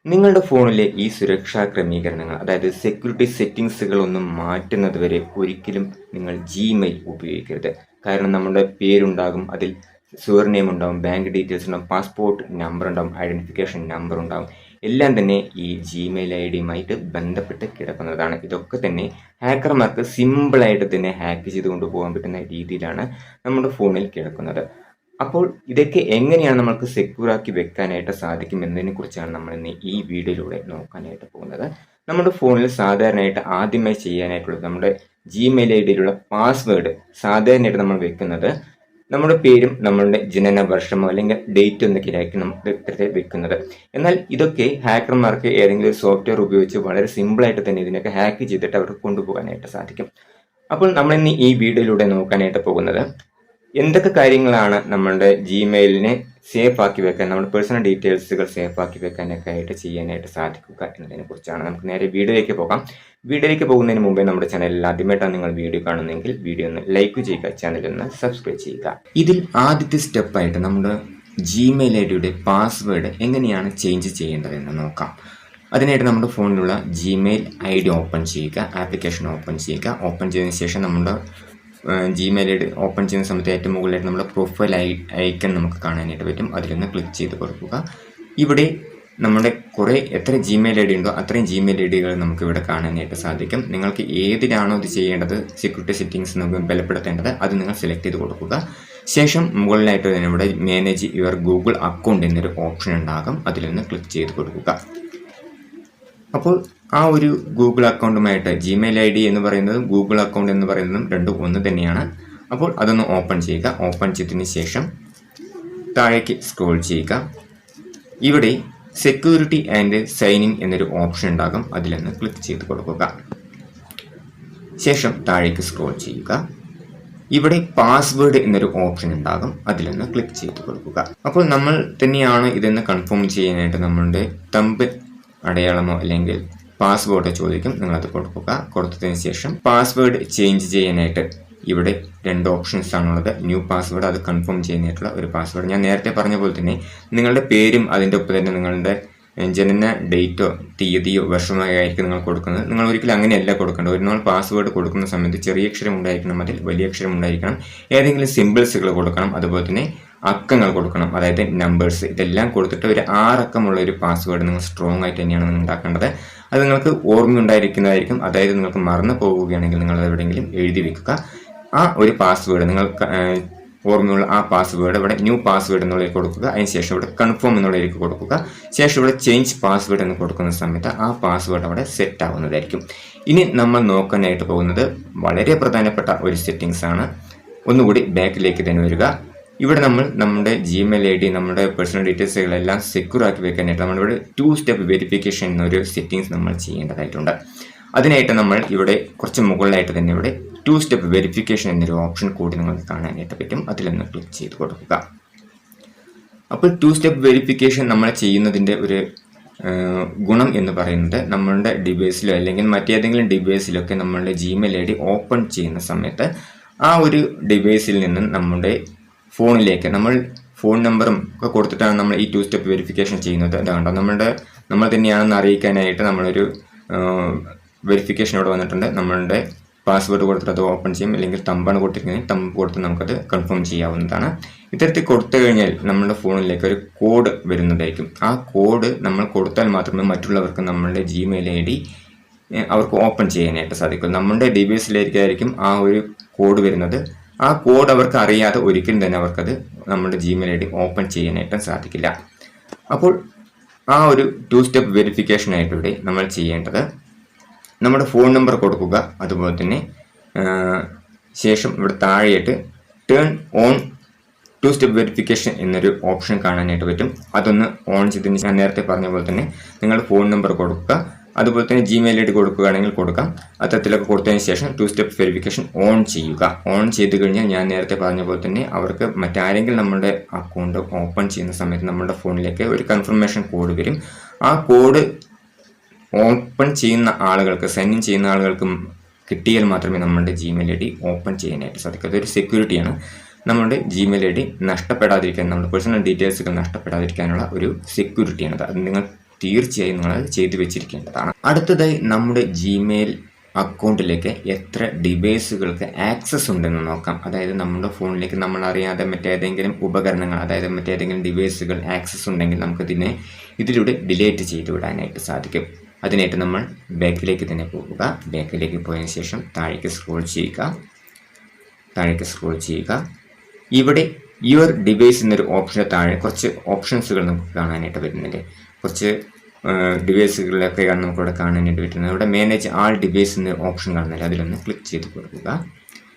നിങ്ങളുടെ ഫോണിലെ ഈ സുരക്ഷാ ക്രമീകരണങ്ങൾ അതായത് സെക്യൂരിറ്റി സെറ്റിംഗ്സുകളൊന്നും മാറ്റുന്നത് വരെ ഒരിക്കലും നിങ്ങൾ ജിമെയിൽ ഉപയോഗിക്കരുത്. കാരണം നമ്മുടെ പേരുണ്ടാകും, അതിൽ സുവർനെയിം ഉണ്ടാകും, ബാങ്ക് ഡീറ്റെയിൽസ് ഉണ്ടാകും, പാസ്പോർട്ട് നമ്പർ ഉണ്ടാകും, ഐഡൻറ്റിഫിക്കേഷൻ നമ്പർ ഉണ്ടാകും. എല്ലാം തന്നെ ഈ ജിമെയിൽ ഐ ഡിയുമായിട്ട് ബന്ധപ്പെട്ട് കിടക്കുന്നതാണ്. ഇതൊക്കെ തന്നെ ഹാക്കർമാർക്ക് സിമ്പിളായിട്ട് തന്നെ ഹാക്ക് ചെയ്ത് കൊണ്ടുപോകാൻ പറ്റുന്ന രീതിയിലാണ് നമ്മുടെ ഫോണിൽ കിടക്കുന്നത്. അപ്പോൾ ഇതൊക്കെ എങ്ങനെയാണ് നമുക്ക് സെക്യൂർ ആക്കി വെക്കാനായിട്ട് സാധിക്കും എന്നതിനെ കുറിച്ചാണ് നമ്മൾ ഇന്ന് ഈ വീഡിയോയിലൂടെ നോക്കാനായിട്ട് പോകുന്നത്. നമ്മുടെ ഫോണിൽ സാധാരണയായിട്ട് ആദ്യമായി ചെയ്യാനായിട്ടുള്ളത് നമ്മുടെ ജിമെയിൽ ഐ ഡിയിലുള്ള പാസ്വേഡ് സാധാരണയായിട്ട് നമ്മൾ വെക്കുന്നത് നമ്മുടെ പേരും നമ്മളുടെ ജനന വർഷമോ അല്ലെങ്കിൽ ഡേറ്റ് എന്നൊക്കെയായിരിക്കും നമ്മൾ വെക്കുന്നത്. എന്നാൽ ഇതൊക്കെ ഹാക്കർമാർക്ക് ഏതെങ്കിലും ഒരു സോഫ്റ്റ്വെയർ ഉപയോഗിച്ച് വളരെ സിമ്പിളായിട്ട് തന്നെ ഇതിനൊക്കെ ഹാക്ക് ചെയ്തിട്ട് അവർക്ക് കൊണ്ടുപോകാനായിട്ട് സാധിക്കും. അപ്പോൾ നമ്മൾ ഇന്ന് ഈ വീഡിയോയിലൂടെ നോക്കാനായിട്ട് പോകുന്നത് എന്തൊക്കെ കാര്യങ്ങളാണ് നമ്മളുടെ ജിമെയിലിനെ സേഫ് ആക്കി വെക്കാൻ, നമ്മുടെ പേഴ്സണൽ ഡീറ്റെയിൽസുകൾ സേഫ് ആക്കി വെക്കാനൊക്കെ ആയിട്ട് ചെയ്യാനായിട്ട് സാധിക്കുക എന്നതിനെ കുറിച്ചാണ്. നമുക്ക് നേരെ വീഡിയോയിലേക്ക് പോകാം. വീഡിയോയിലേക്ക് പോകുന്നതിന് മുമ്പേ നമ്മുടെ ചാനലിൽ ആദ്യമായിട്ടാണ് നിങ്ങൾ വീഡിയോ കാണുന്നതെങ്കിൽ വീഡിയോ ഒന്ന് ലൈക്ക് ചെയ്യുക, ചാനൽ ഒന്ന് സബ്സ്ക്രൈബ് ചെയ്യുക. ഇതിൽ ആദ്യത്തെ സ്റ്റെപ്പായിട്ട് നമ്മുടെ ജിമെയിൽ ഐ ഡിയുടെ പാസ്വേഡ് എങ്ങനെയാണ് ചേഞ്ച് ചെയ്യേണ്ടതെന്ന് നോക്കാം. അതിനായിട്ട് നമ്മുടെ ഫോണിലുള്ള ജിമെയിൽ ഐ ഡി ഓപ്പൺ ചെയ്യുക, ആപ്ലിക്കേഷൻ ഓപ്പൺ ചെയ്യുക. ഓപ്പൺ ചെയ്തതിന് ശേഷം നമ്മുടെ ജിമെയിൽ ഐ ഡി ഓപ്പൺ ചെയ്യുന്ന സമയത്ത് ഏറ്റവും മുകളിലായിട്ട് നമ്മുടെ പ്രൊഫൈൽ ഐക്കൺ നമുക്ക് കാണാനായിട്ട് പറ്റും. അതിലൊന്ന് ക്ലിക്ക് ചെയ്ത് കൊടുക്കുക. ഇവിടെ നമ്മുടെ എത്ര ജിമെയിൽ ഐ ഡി ഉണ്ടോ അത്രയും ജിമെയിൽ ഐ ഡികൾ നമുക്ക് ഇവിടെ കാണാനായിട്ട് സാധിക്കും. നിങ്ങൾക്ക് ഏതിലാണോ ഇത് ചെയ്യേണ്ടത്, സെക്യൂരിറ്റി സെറ്റിംഗ്സ് നമുക്ക് ബലപ്പെടുത്തേണ്ടത്, അത് നിങ്ങൾ സെലക്ട് ചെയ്ത് കൊടുക്കുക. ശേഷം മുകളിലായിട്ട് തന്നെ ഇവിടെ മാനേജ് യുവർ ഗൂഗിൾ അക്കൗണ്ട് എന്നൊരു ഓപ്ഷൻ ഉണ്ടാകും. അതിലൊന്ന് ക്ലിക്ക് ചെയ്ത് കൊടുക്കുക. അപ്പോൾ ആ ഒരു ഗൂഗിൾ അക്കൗണ്ടുമായിട്ട് ജിമെയിൽ ഐ ഡി എന്ന് പറയുന്നതും ഗൂഗിൾ അക്കൗണ്ട് എന്ന് പറയുന്നതും രണ്ടും ഒന്ന് തന്നെയാണ്. അപ്പോൾ അതൊന്ന് ഓപ്പൺ ചെയ്യുക. ഓപ്പൺ ചെയ്തതിന് ശേഷം താഴേക്ക് സ്ക്രോൾ ചെയ്യുക. ഇവിടെ സെക്യൂരിറ്റി ആൻഡ് സൈൻ ഇൻ എന്നൊരു ഓപ്ഷൻ ഉണ്ടാകും. അതിലൊന്ന് ക്ലിക്ക് ചെയ്ത് കൊടുക്കുക. ശേഷം താഴേക്ക് സ്ക്രോൾ ചെയ്യുക. ഇവിടെ പാസ്വേഡ് എന്നൊരു ഓപ്ഷൻ ഉണ്ടാകും. അതിലൊന്ന് ക്ലിക്ക് ചെയ്ത് കൊടുക്കുക. അപ്പോൾ നമ്മൾ തന്നെയാണ് ഇതെന്ന് കൺഫേം ചെയ്യാനായിട്ട് നമ്മളുടെ തമ്പ് അടയാളമോ അല്ലെങ്കിൽ പാസ്വേഡ് ചോദിക്കും. നിങ്ങളത് കൊടുക്കുക. കൊടുത്തതിന് ശേഷം പാസ്വേഡ് ചേഞ്ച് ചെയ്യാനായിട്ട് ഇവിടെ രണ്ട് ഓപ്ഷൻസ് ആണുള്ളത്. ന്യൂ പാസ്വേഡ്, അത് കൺഫേം ചെയ്യാനായിട്ടുള്ള ഒരു പാസ്വേഡ്. ഞാൻ നേരത്തെ പറഞ്ഞ പോലെ തന്നെ നിങ്ങളുടെ പേരും അതിൻ്റെ ഒപ്പം തന്നെ നിങ്ങളുടെ ജനന ഡേറ്റോ തീയതിയോ വർഷമോ ആയിരിക്കും നിങ്ങൾ കൊടുക്കുന്നത്. നിങ്ങൾ ഒരിക്കലും അങ്ങനെയല്ല കൊടുക്കേണ്ടത്. ഒരു നമ്മൾ പാസ്വേഡ് കൊടുക്കുന്ന സമയത്ത് ചെറിയ അക്ഷരം ഉണ്ടായിരിക്കണം, അതിൽ വലിയ അക്ഷരം ഉണ്ടായിരിക്കണം, ഏതെങ്കിലും സിമ്പിൾസുകൾ കൊടുക്കണം, അതുപോലെ തന്നെ അക്കങ്ങൾ കൊടുക്കണം, അതായത് നമ്പേഴ്സ്. ഇതെല്ലാം കൊടുത്തിട്ട് ഒരു 6 അക്കമുള്ള ഒരു പാസ്വേഡ് നിങ്ങൾ സ്ട്രോങ് ആയിട്ട് തന്നെയാണ് നിങ്ങൾ ഉണ്ടാക്കേണ്ടത്. അത് നിങ്ങൾക്ക് ഓർമ്മയുണ്ടായിരിക്കുന്നതായിരിക്കും. അതായത് നിങ്ങൾക്ക് മറന്നു പോവുകയാണെങ്കിൽ നിങ്ങൾ എവിടെയെങ്കിലും എഴുതി വെക്കുക. ആ ഒരു പാസ്വേഡ് നിങ്ങൾ ഓർമ്മയുള്ള ആ പാസ്വേഡ് ഇവിടെ ന്യൂ പാസ്വേഡ് എന്നുള്ളതിൽ കൊടുക്കുക. അതിനുശേഷം ഇവിടെ കൺഫേം എന്നുള്ളതിലേക്ക് കൊടുക്കുക. ശേഷം ഇവിടെ ചേഞ്ച് പാസ്വേഡ് എന്ന് കൊടുക്കുന്ന സമയത്ത് ആ പാസ്വേഡ് അവിടെ സെറ്റ് ആവുന്നതായിരിക്കും. ഇനി നമ്മൾ നോക്കാനായിട്ട് പോകുന്നത് വളരെ പ്രധാനപ്പെട്ട ഒരു സെറ്റിംഗ്സ് ആണ്. ഒന്നുകൂടി ബാക്കിലേക്ക് തന്നെ വരിക. ഇവിടെ നമ്മൾ നമ്മുടെ ജിമെയിൽ ഐ ഡി, നമ്മുടെ പേഴ്സണൽ ഡീറ്റെയിൽസുകളെല്ലാം സെക്യൂർ ആക്കി വെക്കാനായിട്ട് നമ്മളിവിടെ 2 സ്റ്റെപ്പ് വെരിഫിക്കേഷൻ എന്നൊരു സെറ്റിംഗ്സ് നമ്മൾ ചെയ്യേണ്ടതായിട്ടുണ്ട്. അതിനായിട്ട് നമ്മൾ ഇവിടെ കുറച്ച് മുകളിലായിട്ട് തന്നെ ഇവിടെ 2 സ്റ്റെപ്പ് വെരിഫിക്കേഷൻ എന്നൊരു ഓപ്ഷൻ കൂടി നിങ്ങൾക്ക് കാണാനായിട്ട് പറ്റും. അതിലൊന്ന് ക്ലിക്ക് ചെയ്ത് കൊടുക്കുക. അപ്പോൾ 2 സ്റ്റെപ്പ് വെരിഫിക്കേഷൻ നമ്മൾ ചെയ്യുന്നതിൻ്റെ ഒരു ഗുണം എന്ന് പറയുന്നത് നമ്മളുടെ ഡിവൈസിലോ അല്ലെങ്കിൽ മറ്റേതെങ്കിലും ഡിവൈസിലൊക്കെ നമ്മളുടെ ജിമെയിൽ ഐ ഡി ഓപ്പൺ ചെയ്യുന്ന സമയത്ത് ആ ഒരു ഡിവൈസിൽ നിന്നും നമ്മുടെ ഫോണിലേക്ക് നമ്മൾ ഫോൺ നമ്പറും ഒക്കെ കൊടുത്തിട്ടാണ് നമ്മൾ ഈ 2 സ്റ്റെപ്പ് വെരിഫിക്കേഷൻ ചെയ്യുന്നത്. അതുകൊണ്ടോ നമ്മൾ തന്നെയാണെന്ന് അറിയിക്കാനായിട്ട് നമ്മളൊരു വെരിഫിക്കേഷൻ ഇവിടെ വന്നിട്ടുണ്ട്. നമ്മളുടെ പാസ്വേഡ് കൊടുത്തിട്ട് അത് ഓപ്പൺ ചെയ്യും, അല്ലെങ്കിൽ തമ്പാണ് കൊടുത്തിരിക്കുന്നത്, തമ്പ് കൊടുത്ത് നമുക്കത് കൺഫേം ചെയ്യാവുന്നതാണ്. ഇത്തരത്തിൽ കൊടുത്തു കഴിഞ്ഞാൽ നമ്മുടെ ഫോണിലേക്ക് ഒരു കോഡ് വരുന്നതായിരിക്കും. ആ കോഡ് നമ്മൾ കൊടുത്താൽ മാത്രമേ മറ്റുള്ളവർക്ക് നമ്മളുടെ ജിമെയിൽ ഐ ഡി അവർക്ക് ഓപ്പൺ ചെയ്യാനായിട്ട് സാധിക്കും. നമ്മുടെ ഡിവൈസിലേക്കായിരിക്കും ആ ഒരു കോഡ് വരുന്നത്. ആ കോഡ് അവർക്ക് അറിയാതെ ഒരിക്കലും തന്നെ അവർക്കത് നമ്മുടെ ജിമെയിൽ ഐ ഡി ഓപ്പൺ ചെയ്യാനായിട്ട് സാധിക്കില്ല. അപ്പോൾ ആ ഒരു 2 സ്റ്റെപ്പ് വെരിഫിക്കേഷനായിട്ട് ഇവിടെ നമ്മൾ ചെയ്യേണ്ടത് നമ്മുടെ ഫോൺ നമ്പർ കൊടുക്കുക. അതുപോലെ തന്നെ ശേഷം ഇവിടെ താഴെയായിട്ട് ടേൺ ഓൺ 2 സ്റ്റെപ്പ് വെരിഫിക്കേഷൻ എന്നൊരു ഓപ്ഷൻ കാണാനായിട്ട് പറ്റും. അതൊന്ന് ഓൺ ചെയ്തതിന് ഞാൻ നേരത്തെ പറഞ്ഞ പോലെ തന്നെ നിങ്ങൾ ഫോൺ നമ്പർ കൊടുക്കുക. അതുപോലെ തന്നെ ജിമെയിൽ ഐ ഡി കൊടുക്കുകയാണെങ്കിൽ കൊടുക്കാം. അത്തരത്തിലൊക്കെ കൊടുത്തതിന് ശേഷം 2 സ്റ്റെപ്പ് വെരിഫിക്കേഷൻ ഓൺ ചെയ്യുക. ഓൺ ചെയ്ത് കഴിഞ്ഞാൽ ഞാൻ നേരത്തെ പറഞ്ഞ പോലെ തന്നെ അവർക്ക് മറ്റാരെങ്കിലും നമ്മുടെ അക്കൗണ്ട് ഓപ്പൺ ചെയ്യുന്ന സമയത്ത് നമ്മുടെ ഫോണിലേക്ക് ഒരു കൺഫർമേഷൻ കോഡ് വരും. ആ കോഡ് ഓപ്പൺ ചെയ്യുന്ന ആളുകൾക്ക്, സൈൻ ഇൻ ചെയ്യുന്ന ആളുകൾക്ക് കിട്ടിയാൽ മാത്രമേ നമ്മുടെ ജിമെയിൽ ഐ ഡി ഓപ്പൺ ചെയ്യാനായിട്ട് സാധിക്കൂ. അതൊരു സെക്യൂരിറ്റിയാണ്. നമ്മുടെ ജിമെയിൽ ഐ ഡി നഷ്ടപ്പെടാതിരിക്കാൻ, നമ്മുടെ പേഴ്സണൽ ഡീറ്റെയിൽസുകൾ നഷ്ടപ്പെടാതിരിക്കാനുള്ള ഒരു സെക്യൂരിറ്റിയാണത്. അത് നിങ്ങൾ തീർച്ചയായും നിങ്ങൾ ചെയ്തു വെച്ചിരിക്കേണ്ടതാണ്. അടുത്തതായി നമ്മുടെ ജിമെയിൽ അക്കൗണ്ടിലേക്ക് എത്ര ഡിവൈസുകൾക്ക് ആക്സസ് ഉണ്ടെന്ന് നോക്കാം. അതായത് നമ്മുടെ ഫോണിലേക്ക് നമ്മൾ അറിയാതെ മറ്റേതെങ്കിലും ഉപകരണങ്ങൾ, അതായത് മറ്റേതെങ്കിലും ഡിവൈസുകൾ ആക്സസ് ഉണ്ടെങ്കിൽ നമുക്കിതിനെ ഇതിലൂടെ ഡിലീറ്റ് ചെയ്തു വിടാനായിട്ട് സാധിക്കും. അതിനായിട്ട് നമ്മൾ ബാക്കിലേക്ക് തന്നെ പോകുക. ബാക്കിലേക്ക് പോയതിനു ശേഷം താഴേക്ക് സ്ക്രോൾ ചെയ്യുക. ഇവിടെ യുവർ ഡിവൈസ് എന്നൊരു ഓപ്ഷന് താഴെ കുറച്ച് ഓപ്ഷൻസുകൾ നമുക്ക് കാണാനായിട്ട് വരുന്നുണ്ട്. കുറച്ച് ഡിവൈസുകളിലൊക്കെയാണ് നമുക്കിവിടെ കാണാനായിട്ട് പറ്റുന്നത്. ഇവിടെ മാനേജ് ആൾ ഡിവൈസ് എന്ന ഓപ്ഷൻ കാണുന്നില്ല, അതിലൊന്ന് ക്ലിക്ക് ചെയ്ത് കൊടുക്കുക.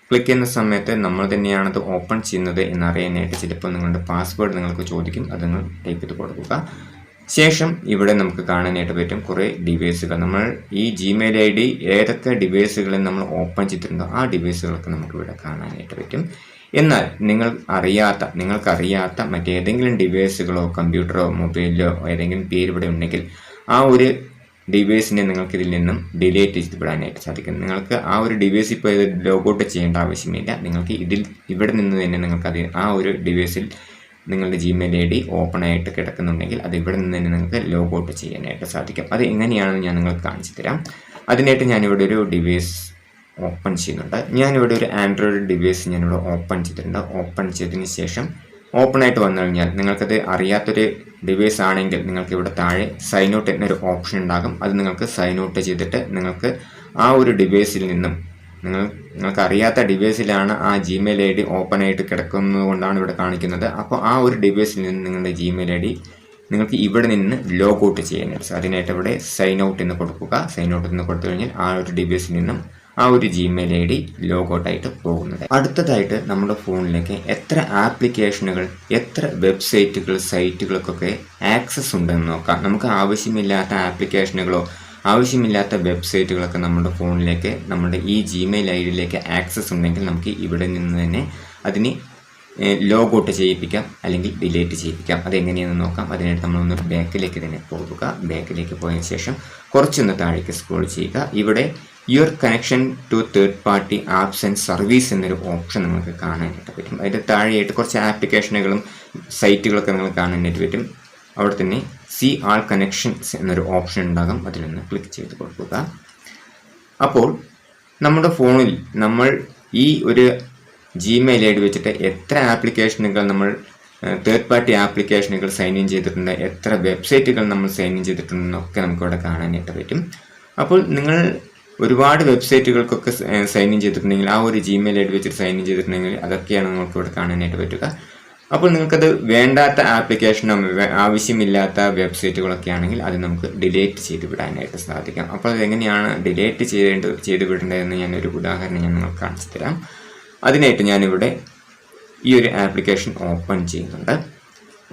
ക്ലിക്ക് ചെയ്യുന്ന സമയത്ത് നമ്മൾ തന്നെയാണത് ഓപ്പൺ ചെയ്യുന്നത് എന്നറിയാനായിട്ട് ചിലപ്പോൾ നിങ്ങളുടെ പാസ്വേഡ് നിങ്ങൾക്ക് ചോദിക്കും. അത് നിങ്ങൾ ടൈപ്പ് ചെയ്ത് കൊടുക്കുക. ശേഷം ഇവിടെ നമുക്ക് കാണാനായിട്ട് പറ്റും കുറേ ഡിവൈസുകൾ. നമ്മൾ ഈ ജിമെയിൽ ID ഏതൊക്കെ ഡിവൈസുകളിൽ നമ്മൾ ഓപ്പൺ ചെയ്തിട്ടുണ്ടോ ആ ഡിവൈസുകളൊക്കെ നമുക്കിവിടെ കാണാനായിട്ട് പറ്റും. എന്നാൽ നിങ്ങൾക്കറിയാത്ത മറ്റേതെങ്കിലും ഡിവൈസുകളോ കമ്പ്യൂട്ടറോ മൊബൈലിലോ ഏതെങ്കിലും പേര് ഇവിടെ ഉണ്ടെങ്കിൽ ആ ഒരു ഡിവൈസിനെ നിങ്ങൾക്ക് ഇതിൽ നിന്നും ഡിലീറ്റ് ചെയ്ത് വിടാനായിട്ട് സാധിക്കും. നിങ്ങൾക്ക് ആ ഒരു ഡിവൈസ് ഇപ്പോൾ ലോഗൗട്ട് ചെയ്യേണ്ട ആവശ്യമില്ല. നിങ്ങൾക്ക് ഇവിടെ നിന്ന് തന്നെ നിങ്ങൾക്കത് ആ ഒരു ഡിവൈസിൽ നിങ്ങളുടെ ജിമെയിൽ ID ഓപ്പൺ ആയിട്ട് കിടക്കുന്നുണ്ടെങ്കിൽ അത് ഇവിടെ നിന്ന് തന്നെ നിങ്ങൾക്ക് ലോഗൗട്ട് ചെയ്യാനായിട്ട് സാധിക്കും. അത് എങ്ങനെയാണെന്ന് ഞാൻ നിങ്ങൾക്ക് കാണിച്ചു തരാം. അതിനായിട്ട് ഞാനിവിടെ ഒരു ഡിവൈസ് ഓപ്പൺ ചെയ്യുന്നുണ്ട്. ഞാനിവിടെ ഒരു ആൻഡ്രോയിഡ് ഡിവൈസ് ഞാനിവിടെ ഓപ്പൺ ചെയ്തിട്ടുണ്ട്. ഓപ്പൺ ചെയ്തതിന് ശേഷം ഓപ്പൺ ആയിട്ട് വന്നു കഴിഞ്ഞാൽ നിങ്ങൾക്കത് അറിയാത്തൊരു ഡിവൈസ് ആണെങ്കിൽ നിങ്ങൾക്ക് ഇവിടെ താഴെ സൈൻ ഔട്ട് എന്നൊരു ഓപ്ഷൻ ഉണ്ടാകും. അത് നിങ്ങൾക്ക് സൈൻ ഔട്ട് ചെയ്തിട്ട് നിങ്ങൾക്ക് ആ ഒരു ഡിവൈസിൽ നിന്നും നിങ്ങൾക്ക് അറിയാത്ത ഡിവൈസിലാണ് ആ ജിമെയിൽ ID ഓപ്പൺ ആയിട്ട് കിടക്കുന്നത് കൊണ്ടാണ് ഇവിടെ കാണിക്കുന്നത്. അപ്പോൾ ആ ഒരു ഡിവൈസിൽ നിന്ന് നിങ്ങളുടെ ജിമെയിൽ ID നിങ്ങൾക്ക് ഇവിടെ നിന്ന് ലോഗൗട്ട് ചെയ്യാനായിട്ട് അതിനായിട്ട് ഇവിടെ സൈൻ ഔട്ട് എന്ന് കൊടുക്കുക. സൈൻ ഔട്ട് എന്ന് കൊടുത്തു കഴിഞ്ഞാൽ ആ ഒരു ഡിവൈസിൽ നിന്നും ആ ഒരു ജിമെയിൽ ID ലോഗൗട്ടായിട്ട് പോകുന്നത്. അടുത്തതായിട്ട് നമ്മുടെ ഫോണിലേക്ക് എത്ര ആപ്ലിക്കേഷനുകൾ, എത്ര വെബ്സൈറ്റുകൾ, സൈറ്റുകൾക്കൊക്കെ ആക്സസ് ഉണ്ടെന്ന് നോക്കാം. നമുക്ക് ആവശ്യമില്ലാത്ത ആപ്ലിക്കേഷനുകളോ ആവശ്യമില്ലാത്ത വെബ്സൈറ്റുകളൊക്കെ നമ്മുടെ ഫോണിലേക്ക്, നമ്മുടെ ഈ ജിമെയിൽ IDയിലേക്ക് ആക്സസ് ഉണ്ടെങ്കിൽ നമുക്ക് ഇവിടെ നിന്ന് തന്നെ അതിന് ലോഗൗട്ട് ചെയ്യിപ്പിക്കാം അല്ലെങ്കിൽ ഡിലീറ്റ് ചെയ്യിപ്പിക്കാം. അതെങ്ങനെയാണെന്ന് നോക്കാം. അതിനായിട്ട് നമ്മളൊന്ന് ബാക്കിലേക്ക് തന്നെ പോകുക. ബാക്കിലേക്ക് പോയതിനു ശേഷം കുറച്ചൊന്ന് താഴേക്ക് സ്ക്രോൾ ചെയ്യുക. ഇവിടെ your connection to third party apps and service എന്നൊരു ഓപ്ഷൻ നിങ്ങൾക്ക് കാണാനായിട്ട് പറ്റും. അതിൻ്റെ താഴെയായിട്ട് കുറച്ച് ആപ്ലിക്കേഷനുകളും സൈറ്റുകളൊക്കെ നിങ്ങൾക്ക് കാണാനായിട്ട് പറ്റും. അവിടെ തന്നെ സി ആൾ കണക്ഷൻസ് എന്നൊരു ഓപ്ഷൻ ഉണ്ടാകും. അതിലൊന്ന് ക്ലിക്ക് ചെയ്ത് കൊടുക്കുക. അപ്പോൾ നമ്മുടെ ഫോണിൽ നമ്മൾ ഈ ഒരു ജിമെയിൽ ID വെച്ചിട്ട് എത്ര ആപ്ലിക്കേഷനുകൾ നമ്മൾ തേർഡ് പാർട്ടി ആപ്ലിക്കേഷനുകൾ സൈൻ ഇൻ ചെയ്തിട്ടുണ്ട്, എത്ര വെബ്സൈറ്റുകൾ നമ്മൾ സൈൻ ഇൻ ചെയ്തിട്ടുണ്ടെന്നൊക്കെ നമുക്കിവിടെ കാണാനായിട്ട് പറ്റും. അപ്പോൾ നിങ്ങൾ ഒരുപാട് വെബ്സൈറ്റുകൾക്കൊക്കെ സൈൻ ഇൻ ചെയ്തിട്ടുണ്ടെങ്കിൽ ആ ഒരു ജിമെയിൽ ID വെച്ചിട്ട് സൈൻ ഇൻ ചെയ്തിട്ടുണ്ടെങ്കിൽ അതൊക്കെയാണ് നമുക്കിവിടെ കാണാനായിട്ട് പറ്റുക. അപ്പോൾ നിങ്ങൾക്കത് വേണ്ടാത്ത ആപ്ലിക്കേഷനോ ആവശ്യമില്ലാത്ത വെബ്സൈറ്റുകളൊക്കെ ആണെങ്കിൽ അത് നമുക്ക് ഡിലീറ്റ് ചെയ്ത് വിടാനായിട്ട് സാധിക്കും. അപ്പോൾ അതെങ്ങനെയാണ് ഡിലീറ്റ് ചെയ്ത് വിടേണ്ടതെന്ന് ഞാനൊരു ഉദാഹരണം നിങ്ങൾക്ക് കാണിച്ചു തരാം. അതിനായിട്ട് ഞാനിവിടെ ഈ ഒരു ആപ്ലിക്കേഷൻ ഓപ്പൺ ചെയ്യുന്നുണ്ട്.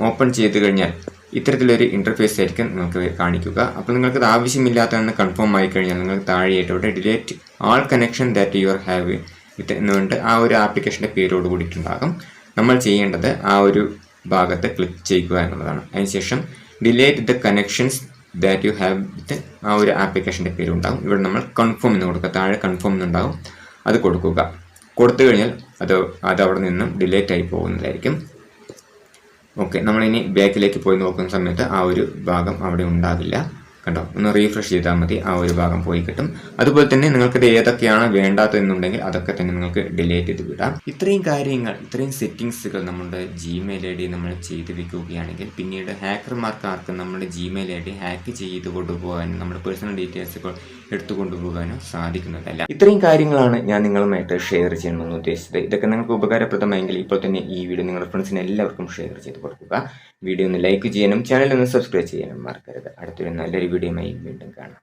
ഓപ്പൺ ചെയ്ത് കഴിഞ്ഞാൽ ഇത്തരത്തിലൊരു ഇൻ്റർഫേസ് ആയിരിക്കും നിങ്ങൾക്ക് കാണിക്കുക. അപ്പോൾ നിങ്ങൾക്കത് ആവശ്യമില്ലാത്തതെന്ന് കൺഫേം ആയി കഴിഞ്ഞാൽ നിങ്ങൾക്ക് താഴെയായിട്ട് ഇവിടെ delete all connection that your have ഇത് എന്നുകൊണ്ട് ആ ഒരു ആപ്ലിക്കേഷൻ്റെ പേരോട് കൂടിയിട്ടുണ്ടാകും. നമ്മൾ ചെയ്യേണ്ടത് ആ ഒരു ഭാഗത്ത് ക്ലിക്ക് ചെയ്യുക എന്നുള്ളതാണ്. അതിനുശേഷം delete the connections that you have വിത്ത് ആ ഒരു ആപ്ലിക്കേഷൻ്റെ പേരുണ്ടാകും. ഇവിടെ നമ്മൾ കൺഫേം എന്ന് കൊടുക്കുക. താഴെ കൺഫേം എന്നുണ്ടാകും, അത് കൊടുക്കുക. കൊടുത്തു കഴിഞ്ഞാൽ അത് അവിടെ നിന്നും ഡിലീറ്റ് ആയി പോകുന്നതായിരിക്കും. ഓക്കെ, നമ്മളിനി ബാക്കിലേക്ക് പോയി നോക്കുന്ന സമയത്ത് ആ ഒരു ഭാഗം അവിടെ ഉണ്ടാകില്ല. കണ്ടോ, ഒന്ന് റീഫ്രഷ് ചെയ്താൽ മതി, ആ ഒരു ഭാഗം പോയി കിട്ടും. അതുപോലെ തന്നെ നിങ്ങൾക്കത് ഏതൊക്കെയാണ് വേണ്ടാത്തതെന്നുണ്ടെങ്കിൽ അതൊക്കെ തന്നെ നിങ്ങൾക്ക് ഡിലീറ്റ് ചെയ്ത് വിടാം. ഇത്രയും കാര്യങ്ങൾ, ഇത്രയും സെറ്റിങ്സുകൾ നമ്മുടെ ജിമെയിൽ ID നമ്മൾ ചെയ്ത് വെക്കുകയാണെങ്കിൽ പിന്നീട് ഹാക്കർമാർക്ക് ആർക്കും നമ്മുടെ ജിമെയിൽ ID ഹാക്ക് ചെയ്ത് കൊണ്ടുപോകാനും നമ്മുടെ പേഴ്സണൽ ഡീറ്റെയിൽസുകൾ എടുത്തു കൊണ്ടുപോകാനും സാധിക്കുന്നതല്ല. ഇത്രയും കാര്യങ്ങളാണ് ഞാൻ നിങ്ങളുമായിട്ട് ഷെയർ ചെയ്യണമെന്ന് ഉദ്ദേശിച്ചത്. ഇതൊക്കെ നിങ്ങൾക്ക് ഉപകാരപ്രദമായെങ്കിൽ ഇപ്പോൾ തന്നെ ഈ വീഡിയോ നിങ്ങളുടെ ഫ്രണ്ട്സിന് എല്ലാവർക്കും ഷെയർ ചെയ്ത് കൊടുക്കുക. വീഡിയോ ഒന്ന് ലൈക്ക് ചെയ്യാനും ചാനൽ ഒന്ന് സബ്സ്ക്രൈബ് ചെയ്യാനും മറക്കരുത്. അടുത്തൊരു നല്ലൊരു വീഡിയോയുമായി വീണ്ടും കാണാം.